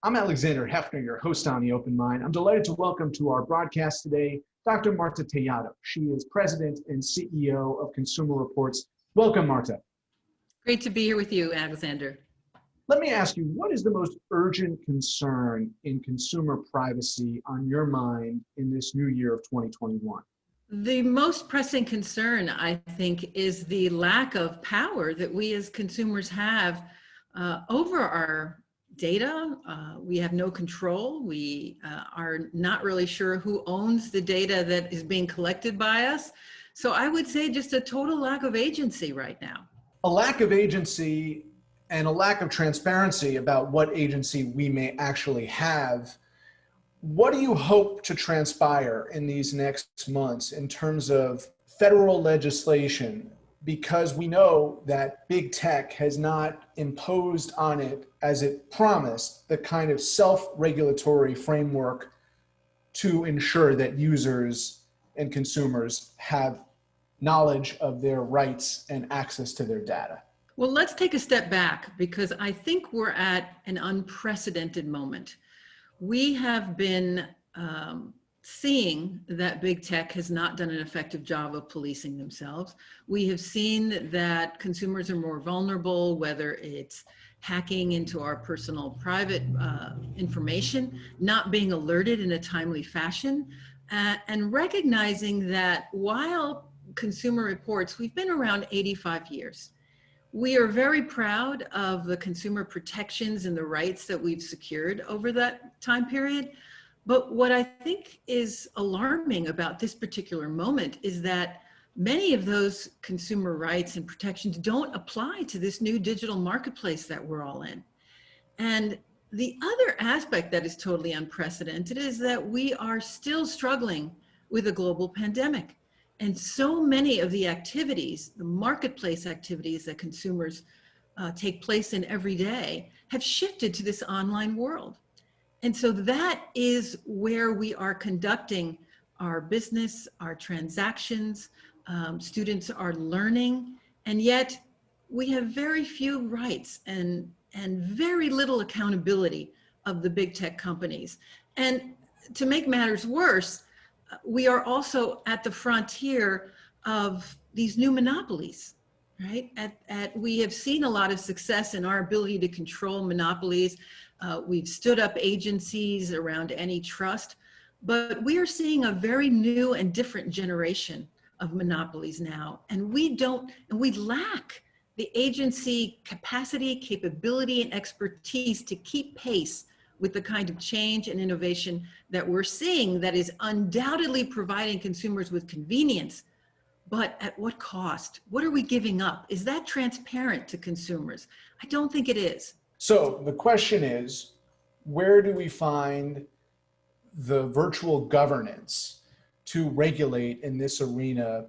I'm Alexander Heffner, your host on The Open Mind. I'm delighted to welcome to our broadcast today, Dr. Marta Tellado. She is President and CEO of Consumer Reports. Welcome, Marta. Great to be here with you, Alexander. Let me ask you, what is the most urgent concern in consumer privacy on your mind in this new year of 2021? The most pressing concern, I think, is the lack of power that we as consumers have over our data. We have no control. We are not really sure who owns the data that is being collected by us. So I would say just a total lack of agency right now. A lack of agency and a lack of transparency about what agency we may actually have. What do you hope to transpire in these next months in terms of federal legislation? Because we know that big tech has not imposed on it, as it promised, the kind of self-regulatory framework to ensure that users and consumers have knowledge of their rights and access to their data. Well, let's take a step back, because I think we're at an unprecedented moment. We have been seeing that big tech has not done an effective job of policing themselves. We have seen that consumers are more vulnerable, whether it's hacking into our personal private information, not being alerted in a timely fashion, and recognizing that while Consumer Reports, we've been around 85 years. We are very proud of the consumer protections and the rights that we've secured over that time period. But what I think is alarming about this particular moment is that many of those consumer rights and protections don't apply to this new digital marketplace that we're all in. And the other aspect that is totally unprecedented is that we are still struggling with a global pandemic. And so many of the activities, the marketplace activities that consumers take place in every day have shifted to this online world. And so that is where we are conducting our business, our transactions. Students are learning, and yet we have very few rights and very little accountability of the big tech companies. And to make matters worse, we are also at the frontier of these new monopolies, right? We have seen a lot of success in our ability to control monopolies. We've stood up agencies around antitrust, but we are seeing a very new and different generation of monopolies now. And we lack the agency capacity, capability, and expertise to keep pace with the kind of change and innovation that we're seeing that is undoubtedly providing consumers with convenience, but at what cost? What are we giving up? Is that transparent to consumers? I don't think it is. So the question is, where do we find the virtual governance to regulate in this arena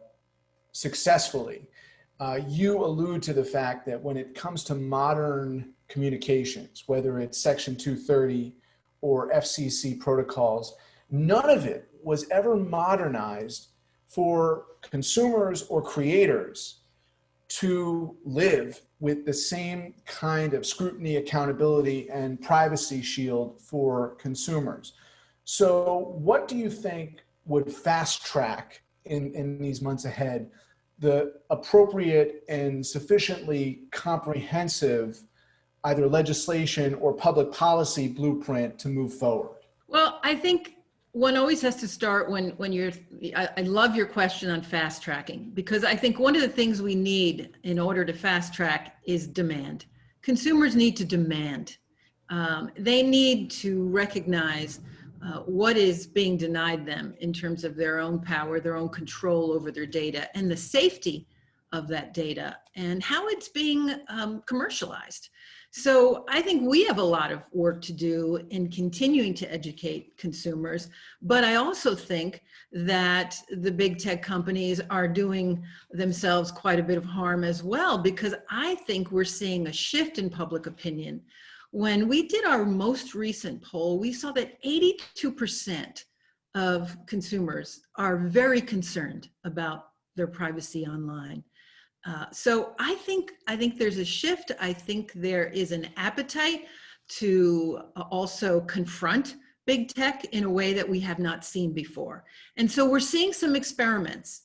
successfully? You allude to the fact that when it comes to modern communications, whether it's Section 230 or FCC protocols, none of it was ever modernized for consumers or creators to live with the same kind of scrutiny, accountability, and privacy shield for consumers. So what do you think would fast track in these months ahead the appropriate and sufficiently comprehensive either legislation or public policy blueprint to move forward? Well, I think one always has to start when I love your question on fast tracking, because I think one of the things we need in order to fast track is demand. Consumers need to demand. They need to recognize what is being denied them in terms of their own power, their own control over their data, and the safety of that data, and how it's being commercialized. So I think we have a lot of work to do in continuing to educate consumers, but I also think that the big tech companies are doing themselves quite a bit of harm as well, because I think we're seeing a shift in public opinion. When we did our most recent poll, we saw that 82% of consumers are very concerned about their privacy online. So I think there's a shift. I think there is an appetite to also confront big tech in a way that we have not seen before. And so we're seeing some experiments.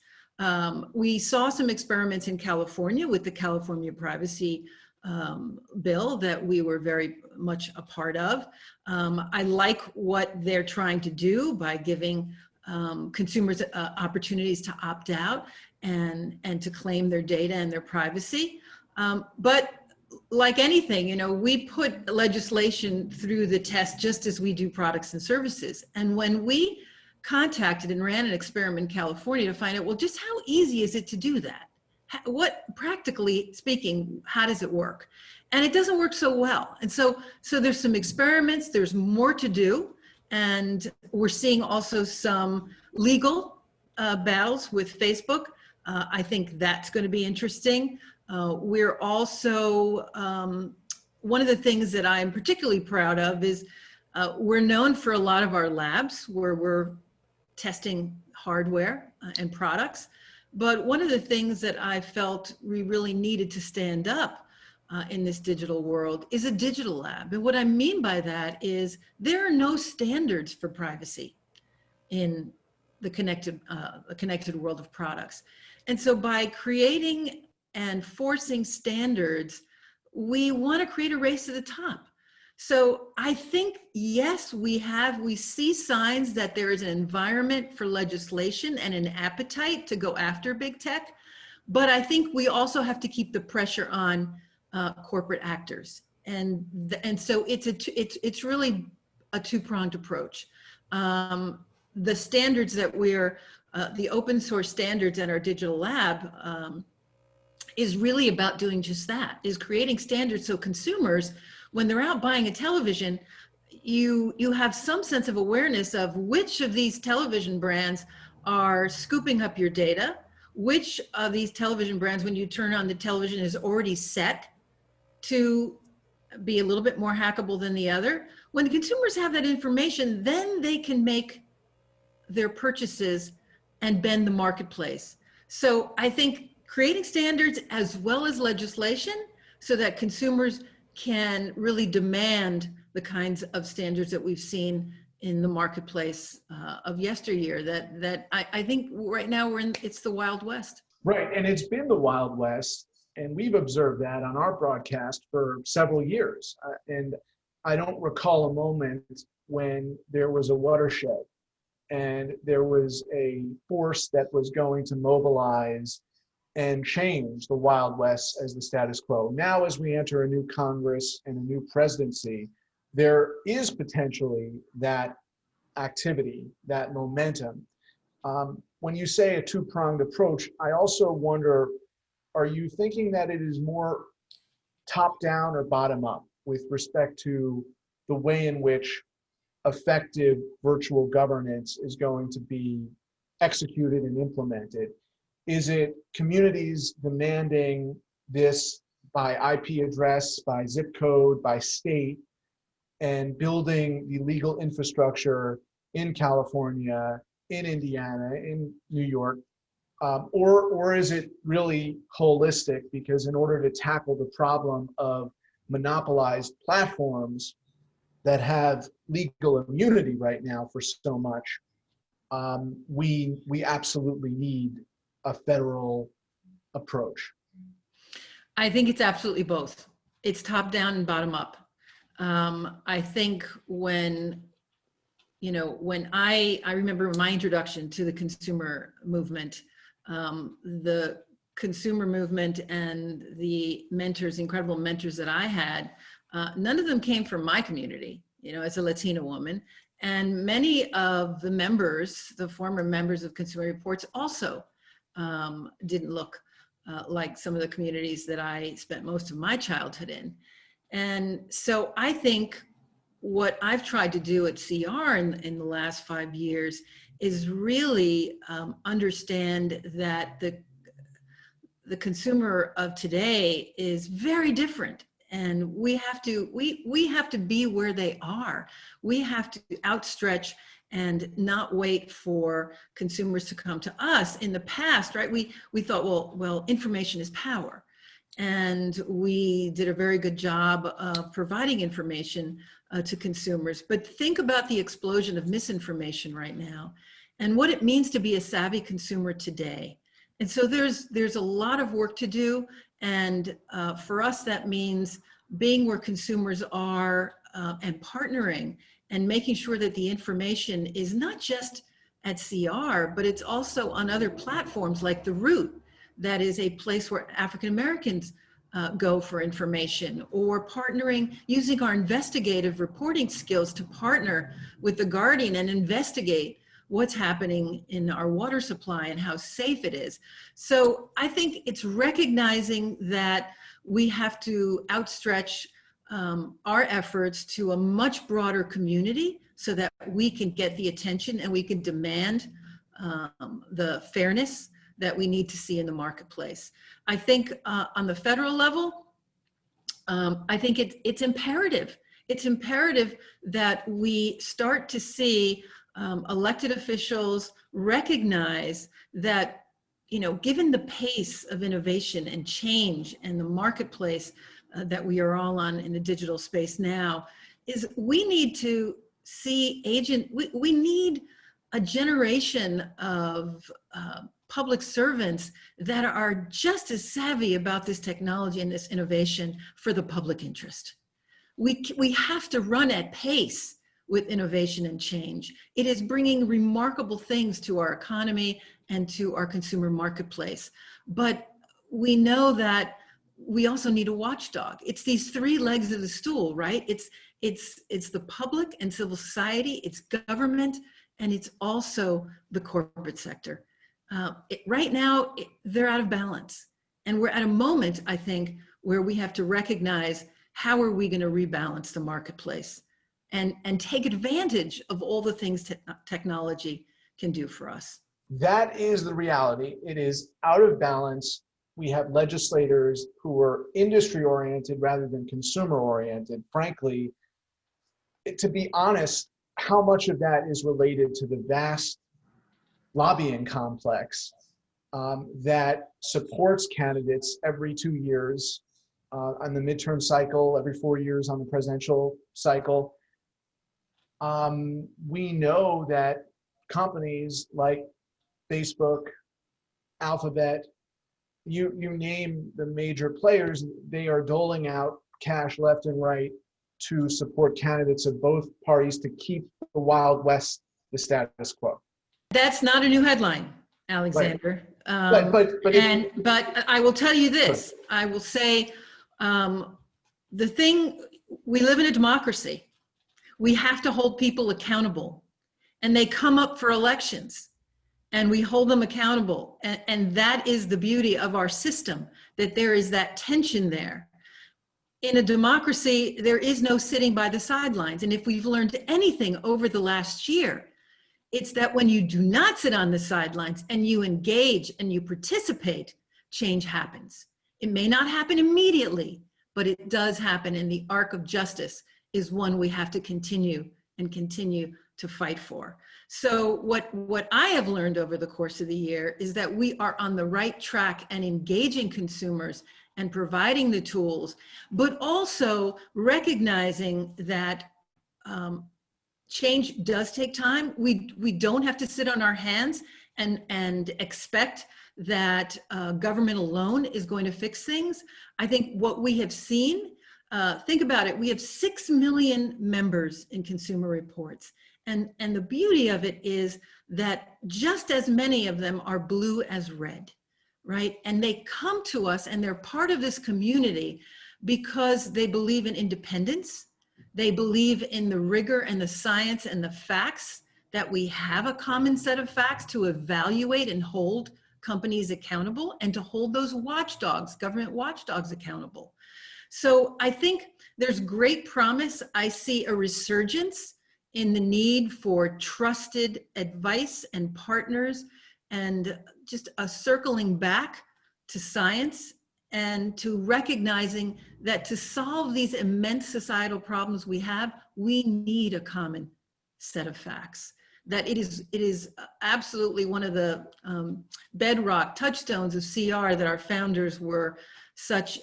We saw some experiments in California with the California privacy bill that we were very much a part of. I like what they're trying to do by giving consumers opportunities to opt out and to claim their data and their privacy. But like anything, you know, we put legislation through the test just as we do products and services. And when we contacted and ran an experiment in California to find out, well, just how easy is it to do that? What, practically speaking, how does it work? And it doesn't work so well. And so there's some experiments, there's more to do. And we're seeing also some legal battles with Facebook. I think that's going to be interesting. We're also, one of the things that I'm particularly proud of is we're known for a lot of our labs where we're testing hardware and products. But one of the things that I felt we really needed to stand up in this digital world is a digital lab. And what I mean by that is there are no standards for privacy in the connected world of products. And so by creating and forcing standards, we want to create a race to the top. So I think, yes, we see signs that there is an environment for legislation and an appetite to go after big tech, but I think we also have to keep the pressure on corporate actors. And so it's really a two-pronged approach. The standards that the open source standards at our digital lab is really about doing just that, is creating standards so consumers, when they're out buying a television, you have some sense of awareness of which of these television brands are scooping up your data, which of these television brands, when you turn on the television, is already set to be a little bit more hackable than the other. When the consumers have that information, then they can make their purchases and bend the marketplace. So I think creating standards as well as legislation so that consumers can really demand the kinds of standards that we've seen in the marketplace of yesteryear, that I think right now it's the Wild West. Right, and it's been the Wild West, and we've observed that on our broadcast for several years. And I don't recall a moment when there was a watershed and there was a force that was going to mobilize and change the Wild West as the status quo. Now, as we enter a new Congress and a new presidency, there is potentially that activity, that momentum. When you say a two-pronged approach, I also wonder, are you thinking that it is more top-down or bottom-up with respect to the way in which effective virtual governance is going to be executed and implemented? Is it communities demanding this by IP address, by zip code, by state, and building the legal infrastructure in California, in Indiana, in New York? Or is it really holistic? Because in order to tackle the problem of monopolized platforms that have legal immunity right now for so much, we absolutely need a federal approach. I think it's absolutely both. It's top down and bottom up. I think when I remember my introduction to the consumer movement, the consumer movement and the mentors, incredible mentors that I had, none of them came from my community, as a Latina woman. And many of the members, the former members of Consumer Reports, also didn't look like some of the communities that I spent most of my childhood in. And so I think what I've tried to do at CR in the last 5 years is really understand that the consumer of today is very different. And we have to be where they are. We have to outstretch and not wait for consumers to come to us. In the past, right, we thought, well, information is power. and we did a very good job of providing information to consumers. But think about the explosion of misinformation right now and what it means to be a savvy consumer today. And so there's a lot of work to do. And for us, that means being where consumers are and partnering and making sure that the information is not just at CR, but it's also on other platforms like The Root, that is a place where African Americans go for information, or partnering, using our investigative reporting skills to partner with The Guardian and investigate what's happening in our water supply and how safe it is. So I think it's recognizing that we have to outstretch our efforts to a much broader community so that we can get the attention and we can demand the fairness that we need to see in the marketplace. I think on the federal level, I think it's imperative. It's imperative that we start to see elected officials recognize that, you know, given the pace of innovation and change and the marketplace that we are all on in the digital space now, is we need to see we need a generation of public servants that are just as savvy about this technology and this innovation for the public interest. We have to run at pace with innovation and change. It is bringing remarkable things to our economy and to our consumer marketplace. But we know that we also need a watchdog. It's these three legs of the stool, right? It's the public and civil society, it's government, and it's also the corporate sector. Right now, they're out of balance. And we're at a moment, I think, where we have to recognize how are we going to rebalance the marketplace and take advantage of all the things technology can do for us. That is the reality. It is out of balance. We have legislators who are industry-oriented rather than consumer-oriented. Frankly, to be honest, how much of that is related to the vast lobbying complex that supports candidates every 2 years on the midterm cycle, every 4 years on the presidential cycle. We know that companies like Facebook, Alphabet, you name the major players, they are doling out cash left and right to support candidates of both parties to keep the Wild West the status quo. That's not a new headline, Alexander. Right. But I will tell you this. I will say we live in a democracy. We have to hold people accountable, and they come up for elections, and we hold them accountable. And that is the beauty of our system, that there is that tension there. In a democracy, there is no sitting by the sidelines. And if we've learned anything over the last year, it's that when you do not sit on the sidelines and you engage and you participate, change happens. It may not happen immediately, but it does happen. And the arc of justice is one we have to continue to fight for. So what I have learned over the course of the year is that we are on the right track and engaging consumers and providing the tools, but also recognizing that change does take time. We don't have to sit on our hands and expect that government alone is going to fix things. I think what we have seen, think about it, we have 6 million members in Consumer Reports. And the beauty of it is that just as many of them are blue as red, right? And they come to us and they're part of this community because they believe in independence. They believe in the rigor and the science and the facts, that we have a common set of facts to evaluate and hold companies accountable and to hold those watchdogs, government watchdogs, accountable. So I think there's great promise. I see a resurgence in the need for trusted advice and partners, and just a circling back to science and to recognizing that to solve these immense societal problems we have, we need a common set of facts. That it is absolutely one of the bedrock touchstones of CR that our founders were such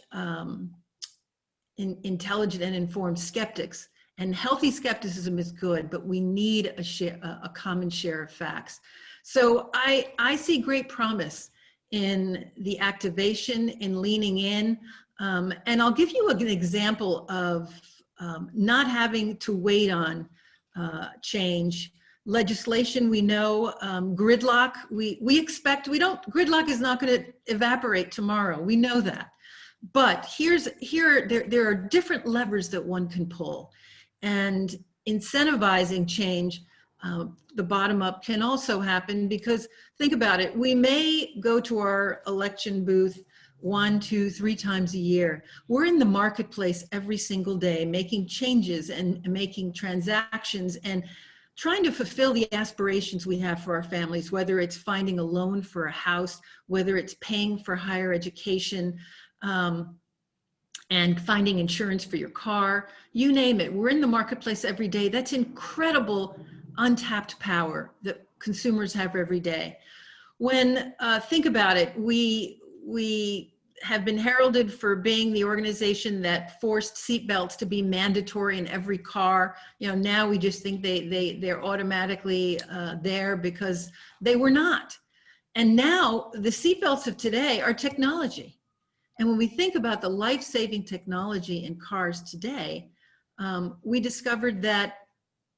intelligent and informed skeptics. And healthy skepticism is good, but we need a common share of facts. So I see great promise in the activation, in leaning in. And I'll give you an example of not having to wait on change. Legislation, we know, gridlock, gridlock is not going to evaporate tomorrow. We know that. But there are different levers that one can pull. And incentivizing change, the bottom up, can also happen, because think about it, we may go to our election booth 1, 2, 3 times a year. We're in the marketplace every single day, making changes and making transactions and trying to fulfill the aspirations we have for our families, whether it's finding a loan for a house, whether it's paying for higher education, and finding insurance for your car, you name it. We're in the marketplace every day. That's incredible untapped power that consumers have every day. When, think about it, we have been heralded for being the organization that forced seatbelts to be mandatory in every car. You know, now we just think they're automatically there, because they were not. And now the seatbelts of today are technology. And when we think about the life-saving technology in cars today, we discovered that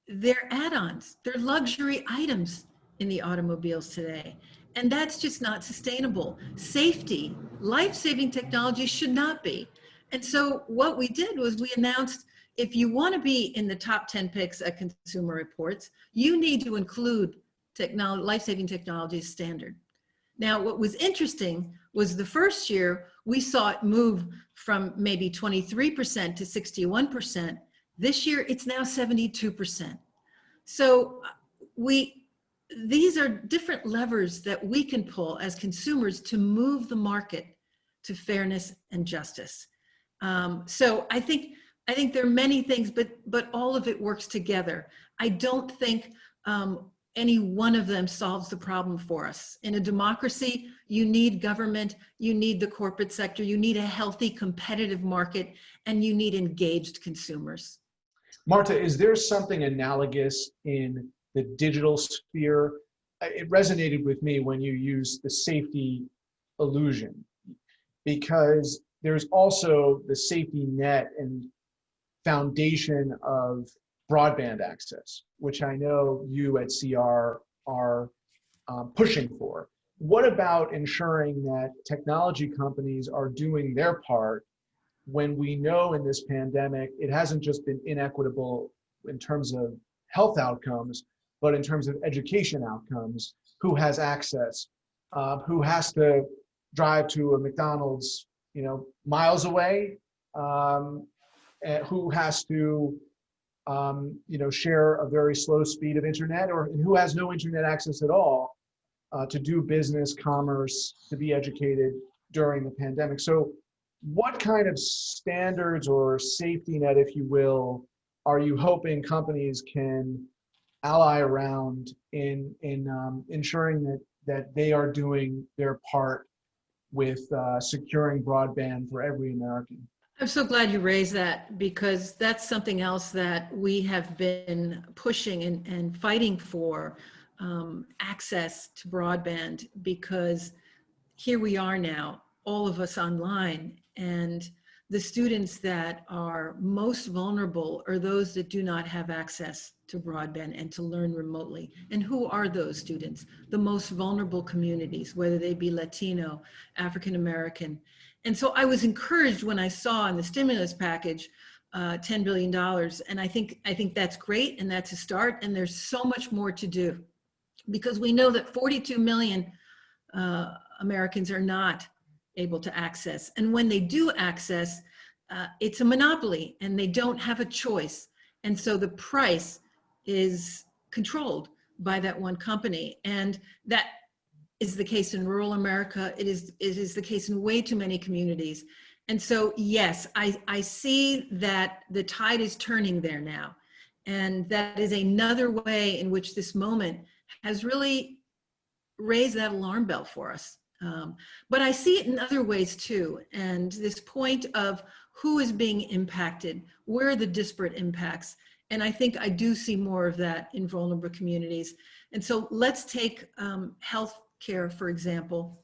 they're add-ons, they're luxury items in the automobiles today. And that's just not sustainable. Safety, life-saving technology should not be. And so what we did was we announced, if you want to be in the top 10 picks at Consumer Reports, you need to include life-saving technology as standard. Now, what was interesting was the first year we saw it move from maybe 23% to 61%. This year, it's now 72%. So these are different levers that we can pull as consumers to move the market to fairness and justice. So I think there are many things, but all of it works together. I don't think any one of them solves the problem for us. In a democracy, you need government, you need the corporate sector, you need a healthy, competitive market, and you need engaged consumers. Marta, is there something analogous in the digital sphere? It resonated with me when you used the safety illusion, because there's also the safety net and foundation of broadband access, which I know you at CR are pushing for. What about ensuring that technology companies are doing their part when we know in this pandemic, it hasn't just been inequitable in terms of health outcomes, but in terms of education outcomes? Who has access? Who has to drive to a McDonald's, miles away? And who has to share a very slow speed of internet, or who has no internet access at all to do business, commerce, to be educated during the pandemic? So what kind of standards or safety net, if you will, are you hoping companies can ally around in ensuring that they are doing their part with securing broadband for every American? I'm so glad you raised that, because that's something else that we have been pushing and fighting for, access to broadband, because here we are now, all of us online, and the students that are most vulnerable are those that do not have access to broadband and to learn remotely. And who are those students? The most vulnerable communities, whether they be Latino, African American. And so I was encouraged when I saw in the stimulus package $10 billion, and I think that's great, and that's a start, and there's so much more to do, because we know that 42 million Americans are not able to access, and when they do access, it's a monopoly, and they don't have a choice, and so the price is controlled by that one company, and that is the case in rural America. It is the case in way too many communities. And so, yes, I see that the tide is turning there now. And that is another way in which this moment has really raised that alarm bell for us But I see it in other ways too. And this point of who is being impacted, where are the disparate impacts? And I think I do see more of that in vulnerable communities. And so let's take healthcare, for example.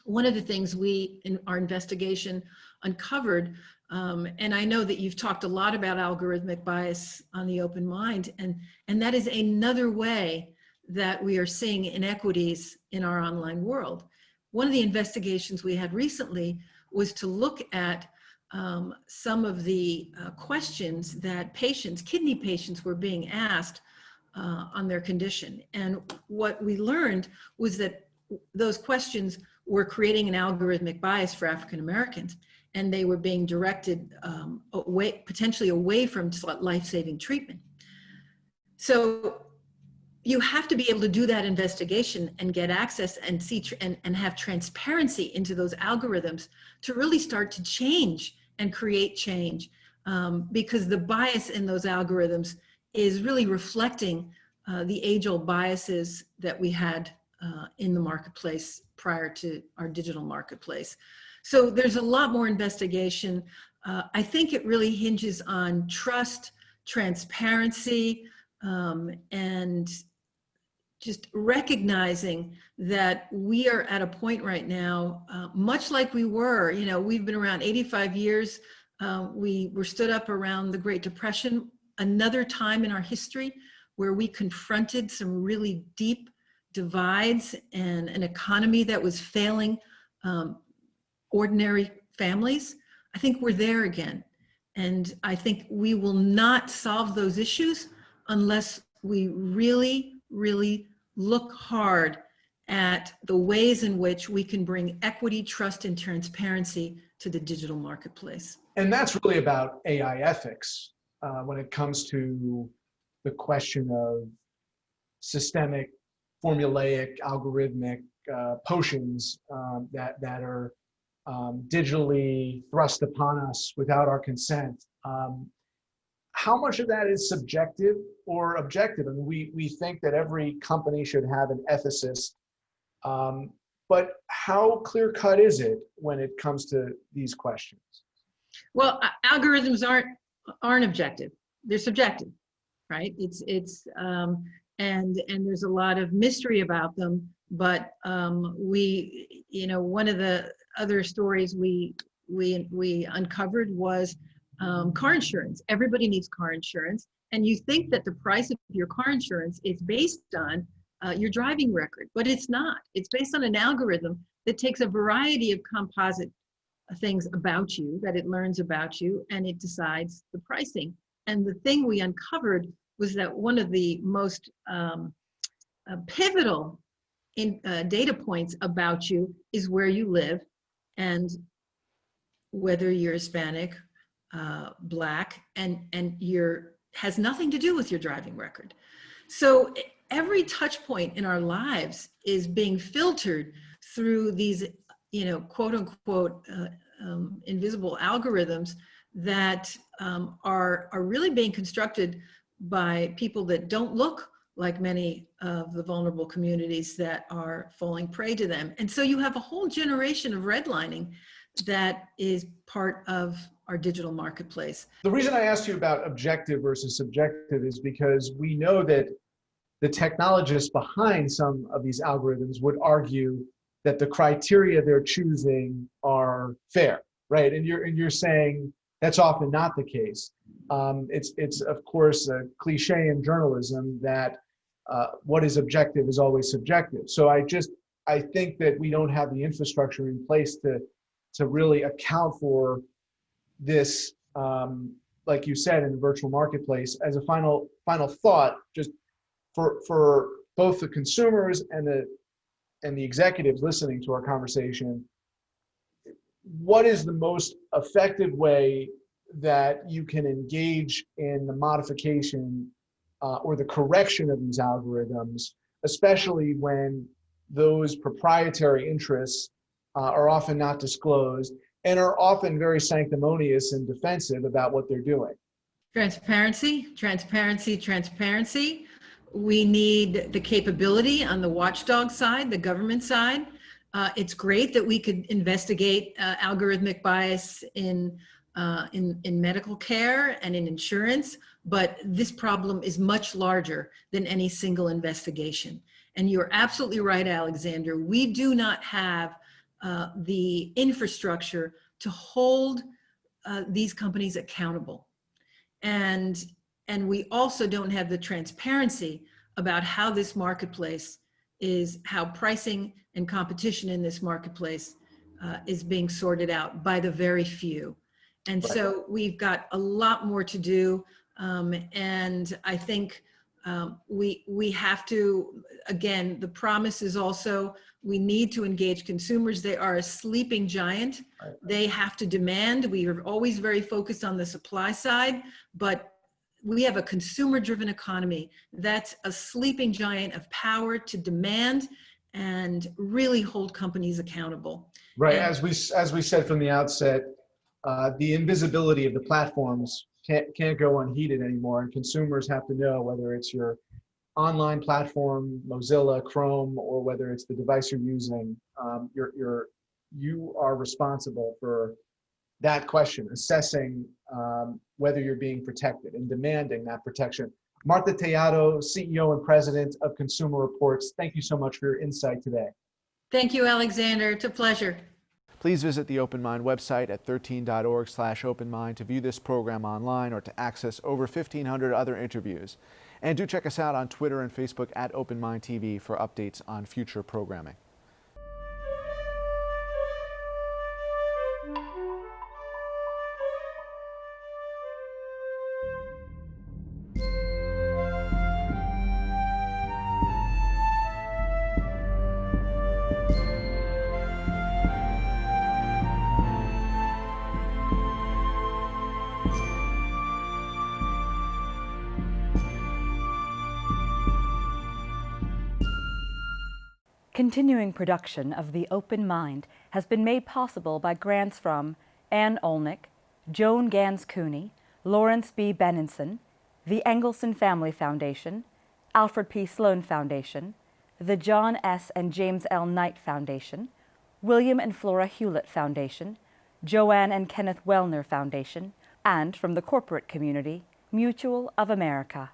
One of the things we, in our investigation, uncovered, and I know that you've talked a lot about algorithmic bias on the Open Mind, and that is another way that we are seeing inequities in our online world. One of the investigations we had recently was to look at some of the questions that patients, kidney patients, were being asked on their condition. And what we learned was that those questions were creating an algorithmic bias for African Americans, and they were being directed away, potentially away from life-saving treatment. So you have to be able to do that investigation and get access and see and have transparency into those algorithms to really start to change and create change, because the bias in those algorithms is really reflecting the age-old biases that we had in the marketplace prior to our digital marketplace. So there's a lot more investigation. I think it really hinges on trust, transparency, and just recognizing that we are at a point right now, much like we were, we've been around 85 years. We were stood up around the Great Depression, another time in our history where we confronted some really deep divides and an economy that was failing ordinary families. I think we're there again. And I think we will not solve those issues unless we really, really look hard at the ways in which we can bring equity, trust, and transparency to the digital marketplace. And that's really about AI ethics when it comes to the question of systemic, formulaic, algorithmic potions that are digitally thrust upon us without our consent. How much of that is subjective or objective? I mean, we think that every company should have an ethicist, but how clear-cut is it when it comes to these questions? Well, algorithms aren't objective; they're subjective, right? And there's a lot of mystery about them. But one of the other stories we uncovered was car insurance. Everybody needs car insurance, and you think that the price of your car insurance is based on your driving record, but it's not. It's based on an algorithm that takes a variety of composite things about you, that it learns about you, and it decides the pricing. And the thing we uncovered was that one of the most pivotal data points about you is where you live and whether you're Hispanic, Black, and has nothing to do with your driving record. So every touch point in our lives is being filtered through these, quote unquote, invisible algorithms that are really being constructed by people that don't look like many of the vulnerable communities that are falling prey to them. And so you have a whole generation of redlining that is part of our digital marketplace. The reason I asked you about objective versus subjective is because we know that the technologists behind some of these algorithms would argue that the criteria they're choosing are fair, right? And you're saying that's often not the case. It's of course a cliche in journalism that what is objective is always subjective. So I think that we don't have the infrastructure in place to really account for this, like you said, in the virtual marketplace. As a final thought, just for both the consumers and the executives listening to our conversation, what is the most effective way that you can engage in the modification or the correction of these algorithms, especially when those proprietary interests are often not disclosed and are often very sanctimonious and defensive about what they're doing? Transparency, transparency, transparency. We need the capability on the watchdog side, the government side, It's great that we could investigate algorithmic bias in medical care and in insurance, but this problem is much larger than any single investigation. And you're absolutely right, Alexander. We do not have the infrastructure to hold these companies accountable. And we also don't have the transparency about how this marketplace is, how pricing and competition in this marketplace is being sorted out by the very few. And Right. so we've got a lot more to do. And I think we have to, again, the promise is also, we need to engage consumers. They are a sleeping giant. Right. They have to demand. We are always very focused on the supply side, but we have a consumer-driven economy that's a sleeping giant of power to demand and really hold companies accountable. Right. And As we said from the outset, the invisibility of the platforms can't go unheeded anymore, and consumers have to know whether it's your online platform, Mozilla, Chrome, or whether it's the device you're using. You are responsible for that question, assessing whether you're being protected and demanding that protection. Marta Tellado, CEO and President of Consumer Reports, thank you so much for your insight today. thank you, Alexander. It's a pleasure. Please visit the Open Mind website at 13.org/openmind to view this program online or to access over 1,500 other interviews. And do check us out on Twitter and Facebook at Open Mind TV for updates on future programming. Continuing production of The Open Mind has been made possible by grants from Ann Olnick, Joan Gans Cooney, Lawrence B. Benenson, the Engelson Family Foundation, Alfred P. Sloan Foundation, the John S. and James L. Knight Foundation, William and Flora Hewlett Foundation, Joanne and Kenneth Wellner Foundation, and from the corporate community, Mutual of America.